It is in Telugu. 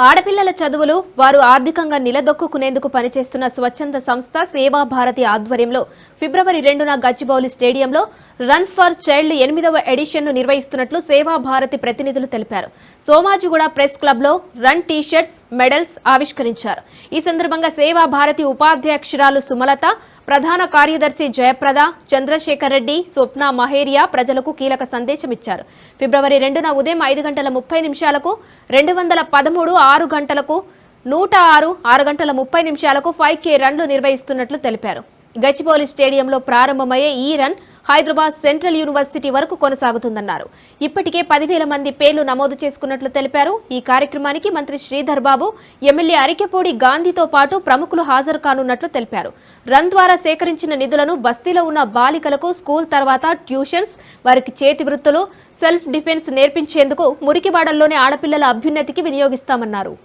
ఆడపిల్లల చదువులు వారు ఆర్థికంగా నిలదొక్కునేందుకు పనిచేస్తున్న స్వచ్ఛంద సంస్థ సేవా భారతి ఆధ్వర్యంలో ఫిబ్రవరి 2న గచ్చిబౌలి స్టేడియంలో రన్ ఫర్ చైల్డ్ 8వ ఎడిషన్ను నిర్వహిస్తున్నట్లు సేవా భారతి ప్రతినిధులు తెలిపారు. సోమాజిగూడ ప్రెస్ క్లబ్లో రన్ టీ-షర్ట్స్, మెడల్స్ ఆవిష్కరించారు. ఈ సందర్భంగా సేవా భారతి ఉపాధ్యక్షురాలు సుమలత, ప్రధాన కార్యదర్శి జయప్రద, చంద్రశేఖర్ రెడ్డి, స్వప్న మహేరియా ప్రజలకు కీలక సందేశమిచ్చారు. ఫిబ్రవరి 2న ఉదయం 5:30 213, 6 గంటలకు 106, 6:30 5K రన్లు నిర్వహిస్తున్నట్లు తెలిపారు. గచ్చిబౌలి స్టేడియంలో ప్రారంభమయ్యే ఈ రన్ హైదరాబాద్ సెంట్రల్ యూనివర్సిటీ వరకు కొనసాగుతుందన్నారు. ఇప్పటికే 10,000 మంది పేర్లు నమోదు చేసుకున్నట్లు తెలిపారు. ఈ కార్యక్రమానికి మంత్రి శ్రీధర్ బాబు, ఎమ్మెల్యే అరికెపూడి గాంధీతో పాటు ప్రముఖులు హాజరు కానున్నట్లు తెలిపారు. రన్ ద్వారా సేకరించిన నిధులను బస్తీలో ఉన్న బాలికలకు స్కూల్ తర్వాత ట్యూషన్స్, వారికి చేతి వృత్తులు, సెల్ఫ్ డిఫెన్స్ నేర్పించేందుకు మురికివాడల్లోని ఆడపిల్లల అభ్యున్నతికి వినియోగిస్తామన్నారు.